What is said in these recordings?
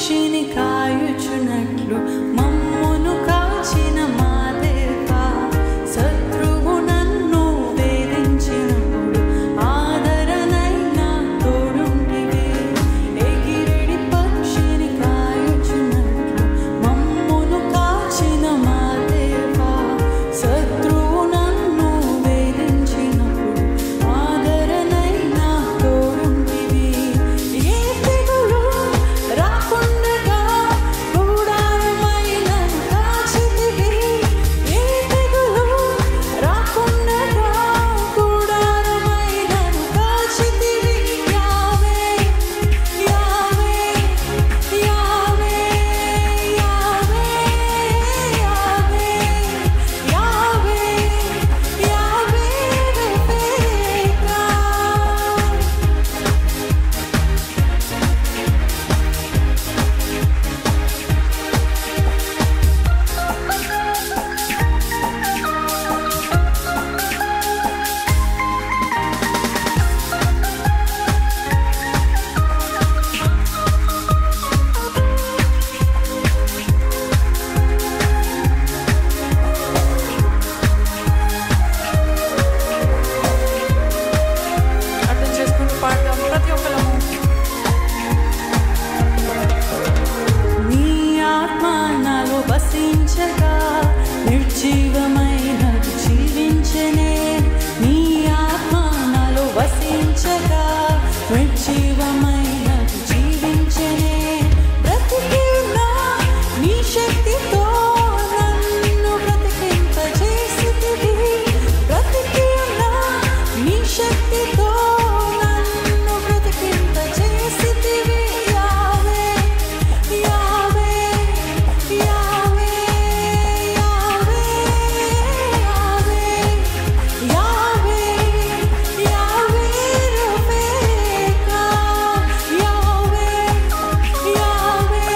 పక్షిని కాయుచున్నట్లు మమ్మును కాచిన మా దేవా, శత్రువు నన్ను వేధించినప్పుడు ఆదరణైన తోడుంటివి. ఎగిరెడి పక్షిని కాయుచున్నట్లు మమ్మును కాచిన మా దేవా, శత్రువు నన్ను వేధించినప్పుడు ఆదరణైన తోడుంటివి. ఏ తెగులు రాకుండగా గూడారమైన కాచితివి. ఏ తెగులు రాకుండగా గూడారమైన కాచితివి. యావే యావే యావే యావే యావే యావే యావే రఫేకా. అర్థం చేసుకుంటూ పాడదాం ప్రతి ఒక్కరము. నీ ఆత్మ నాలో వసించగా నిర్జీవమైనది జీవించనే. నీ ఆత్మ నాలో వసించగా నిర్జీవమైనది జీవించనే. బ్రతికి ఉన్నా నీ శక్తితో నన్ను బ్రతికింపజేసితివి. బ్రతికి ఉన్నా నీ శక్తితో నన్ను బ్రతికింపజేసితివి. యావే యావే యావే యావే యావే యావే యావే రఫేకా. యావే యావే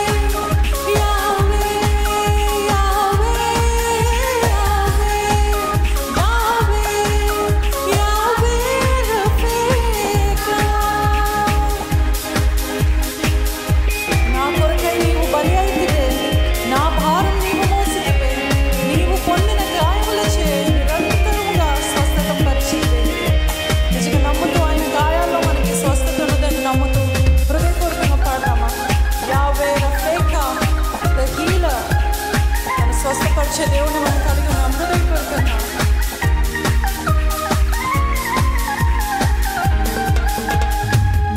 యావే యావే యావే యావే యావే రఫేకా. నా కొరకై నీవు బలి అయితివే, నా భారం నీవు మోసితివే. నీవు పొందిన గాయములచే నిరంతరముగా స్వస్థత పరిచితివే. నిజంగా నమ్ముతూ ఆయన గాయాల్లో మనకి స్వస్థత ఉన్నదని నమ్ముతూ హృదయపూర్వకంగా పాడదామా. యావే రఫేకా, ద హీలర్. మన స్వస్థపరిచే దేవుని మనం కలిగి ఉన్నాం హృదయపూర్వకంగా.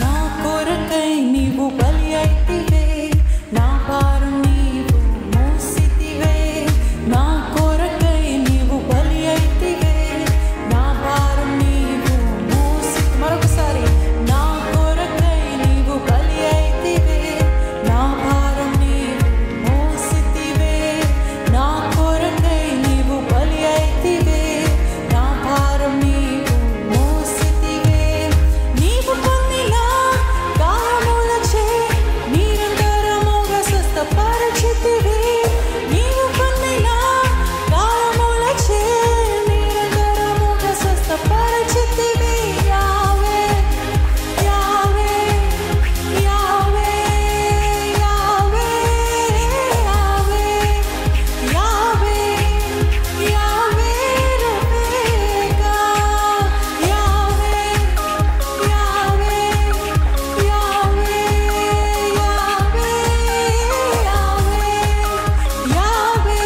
నా కొరకై నీవు బలి అయితివే, నా భారం నీవు మోసితివే. నా కొరకై నీవు బలి అయితివే, నా భారం నీవు మరొకసారి. నా కొరకై నీవు బలి అయితివే, నా భారం నీవు మోసితివే. నా కొరకై నీవు బలి అయితివే, నా భారం నీవు మోసితివే. నీవు పొందిన గాయములచే నిరంతరముగా స్వస్థపరిచితివి. నీవు పొందిన గాయములచే నిరంతరముగా స్వస్థపరిచితివి. యావే యావే యావే యావే యావే యావే యావే రఫేకా. యావే యావే యావే యావే యావే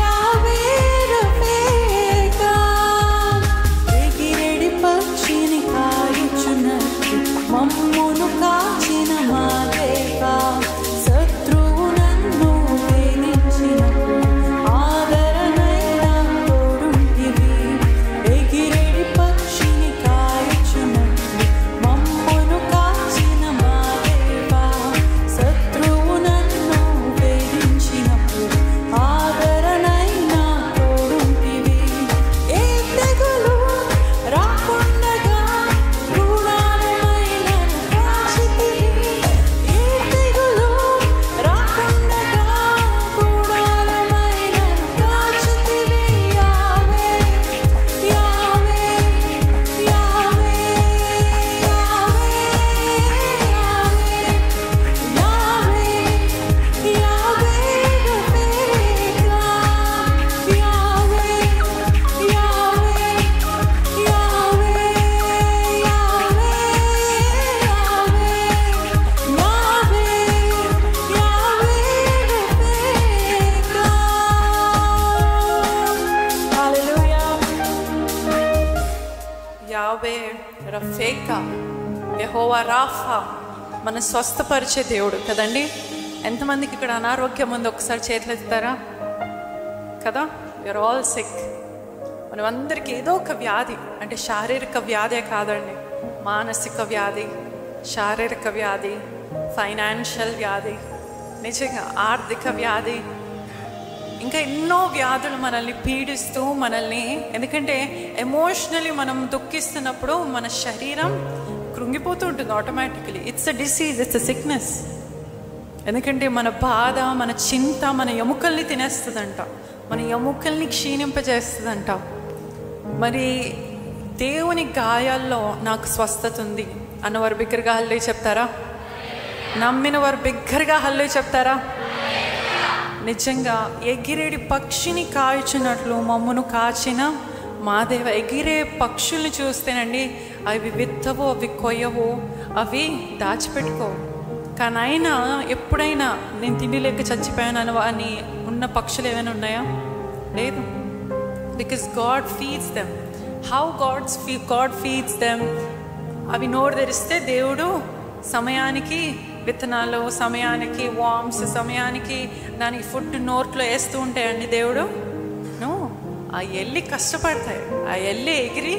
యావే రఫేకా. ఎగిరెడి పక్షిని కాయుచున్నట్లు మమ్మును కాచిన మా దేవా, శత్రువు నన్ను వేధించినప్పుడు ఆదరణైన తోడుంటివి. ఎగిరెడి పక్షిని కాయుచున్నట్లు మమ్మును కాచిన మా దేవా, శత్రువు నన్ను వేధించినప్పుడు ఆదరణైన తోడుంటివి. ఏ తెగులు రాకుండగా గూడారమైన కాచితివి. ఏ తెగులు మీకా, యెహోవా రాఫా, మన స్వస్థపరిచే దేవుడు కదండి. ఎంతమందికి ఇక్కడ అనారోగ్యం ఉంది? ఒకసారి చేతులు ఎత్తారా కదా? You are all sick. మనం అందరికీ ఏదో ఒక వ్యాధి, అంటే శారీరక వ్యాధే కాదండి, మానసిక వ్యాధి, శారీరక వ్యాధి, ఫైనాన్షియల్ వ్యాధి, నిజంగా ఆర్థిక వ్యాధి, ఇంకా ఎన్నో వ్యాధులు మనల్ని పీడిస్తూ మనల్ని, ఎందుకంటే ఎమోషనలీ మనం దుఃఖిస్తున్నప్పుడు మన శరీరం కృంగిపోతూ ఉంటుంది automatically. It's a disease, it's a sickness. ఎందుకంటే మన బాధ, మన చింత మన ఎముకల్ని తినేస్తుందంట, మన ఎముకల్ని క్షీణింపజేస్తుందంట. మరి దేవుని గాయాల్లో నాకు స్వస్థత ఉంది అన్నవారు బిగ్గరగా హల్లెలూయా చెప్తారా? నమ్మిన వారు బిగ్గరగా హల్లెలూయా చెప్తారా? నిజంగా ఎగిరేడి పక్షిని కాల్చినట్లు మమ్మను కాచిన మా దేవ. ఎగిరే పక్షుల్ని చూస్తేనండి, అవి విత్తవు, అవి కొయ్యవు, అవి దాచిపెట్టుకో. కానీ అయినా ఎప్పుడైనా నేను తిండి లేక చచ్చిపోయాను అని ఉన్న పక్షులు ఏమైనా ఉన్నాయా? లేదు. Because God feeds them. How God feeds them? అవి నోరు తెరిస్తే దేవుడు సమయానికి విత్తనాలు, సమయానికి వామ్స్, సమయానికి దానికి ఫుడ్ నోట్లో వేస్తూ ఉంటాయండి దేవుడు. ఆ ఎల్లి కష్టపడతాయి, ఆ ఎల్లి ఎగిరి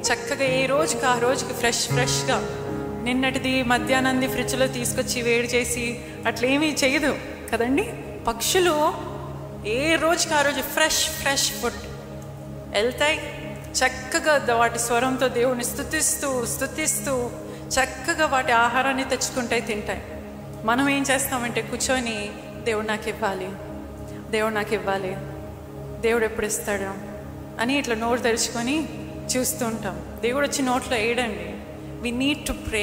చక్కగా ఏ రోజుకి ఆ రోజుకి ఫ్రెష్గా, నిన్నటిది మధ్యాహ్నంది ఫ్రిడ్జ్లో తీసుకొచ్చి వేడి చేసి అట్లేమీ చేయదు కదండి. పక్షులు ఏ రోజుకి ఆ రోజు ఫ్రెష్ ఫుడ్ వెళ్తాయి, చక్కగా వాటి స్వరంతో దేవుని స్తుతిస్తూ చక్కగా వాటి ఆహారాన్ని తెచ్చుకుంటాయి, తింటాయి. మనం ఏం చేస్తామంటే కూర్చొని దేవుడు నాకు ఇవ్వాలి, దేవుడు ఎప్పుడు ఇస్తాడు అని ఇట్లా నోరు తెరుచుకొని చూస్తూ ఉంటాం. దేవుడు వచ్చి నోట్లో వేయడండి. We need to pray,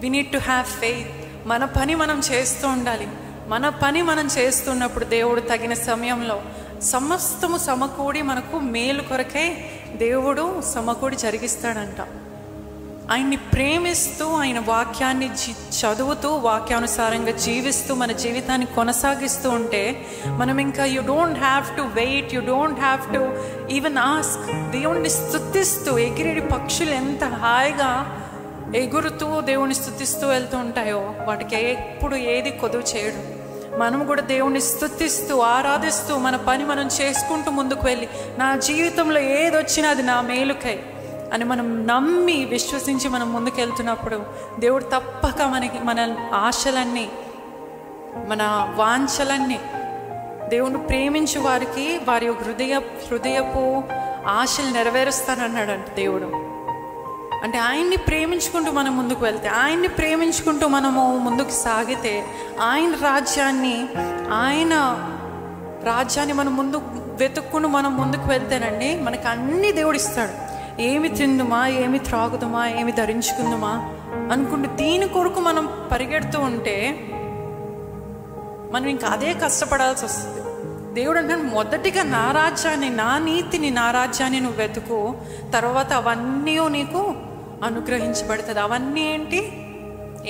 we need to have faith. మన పని మనం చేస్తూ ఉండాలి. మన పని మనం చేస్తున్నప్పుడు దేవుడు తగిన సమయంలో సమస్తము సమకూడి మనకు మేలు కొరకై దేవుడు సమకూడి జరిగిస్తాడంట. ఆయన్ని ప్రేమిస్తూ, ఆయన వాక్యాన్ని చదువుతూ, వాక్యానుసారంగా జీవిస్తూ మన జీవితాన్ని కొనసాగిస్తూ ఉంటే మనం ఇంకా you don't have to wait, you don't have to even ask. దేవుణ్ణి స్తుతిస్తూ ఎగిరేడి పక్షులు ఎంత హాయిగా ఎగురుతూ దేవుణ్ణి స్తుతిస్తూ వెళ్తూ ఉంటాయో వాటికి ఎప్పుడు ఏది కొదువు చేయడు. మనం కూడా దేవుణ్ణి స్తుతిస్తూ ఆరాధిస్తూ మన పని మనం చేసుకుంటూ ముందుకు వెళ్ళి, నా జీవితంలో ఏది వచ్చినా అది నా మేలుకై అని మనం నమ్మి విశ్వసించి మనం ముందుకెళ్తున్నప్పుడు దేవుడు తప్పక మన ఆశలన్నీ, మన వాంఛలన్నీ, దేవుని ప్రేమించు వారికి వారి హృదయపు ఆశలు నెరవేరుస్తానన్నాడంట దేవుడు. అంటే ఆయన్ని ప్రేమించుకుంటూ మనం ముందుకు వెళ్తే, ఆయన్ని ప్రేమించుకుంటూ మనము ముందుకు సాగితే, ఆయన రాజ్యాన్ని మనం ముందుకు వెతుక్కుంటూ మనం ముందుకు వెళ్తేనండి మనకు అన్ని దేవుడు ఇస్తాడు. ఏమి తిందుమా, ఏమి త్రాగుదుమా, ఏమి ధరించుకుందుమా అనుకుంటూ దీని కొరకు మనం పరిగెడుతూ ఉంటే మనం ఇంకా అదే కష్టపడాల్సి వస్తుంది. దేవుడు అంటాడు, మొదటిగా నా రాజ్యాన్ని, నా నీతిని, నా రాజ్యాన్ని నువ్వు వెతుకు, తర్వాత అవన్నీ నీకు అనుగ్రహించబడుతుంది. అవన్నీ ఏంటి?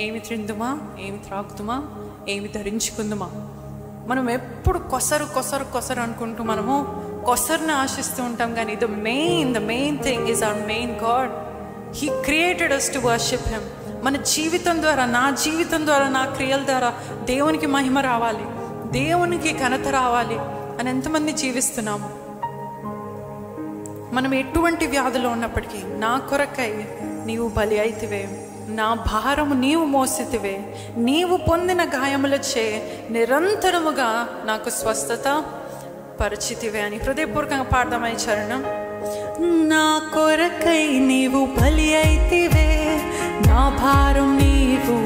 ఏమి తిందుమా, ఏమి త్రాగుతుమా, ఏమి ధరించుకుందుమా. మనం ఎప్పుడు కొసరు అనుకుంటూ మనము కొసరుని ఆశిస్తూ ఉంటాం. కానీ the main thing is our main God. He created us to worship him. మన జీవితం ద్వారా, నా జీవితం ద్వారా, నా క్రియల ద్వారా దేవునికి మహిమ రావాలి, దేవునికి ఘనత రావాలి అని ఎంతమంది జీవిస్తున్నాము? మనం ఎటువంటి వ్యాధిలో ఉన్నప్పటికీ, నా కొరకై నీవు బలి అయితివే, నా భారము నీవు మోసితివే, నీవు పొందిన గాయములచే నిరంతరముగా నాకు స్వస్థత పరిచితివే అని హృదయపూర్వకంగా పాడదామని చరణం. నా కొరకై నీవు బలి అయితివే, నా భారం నీవు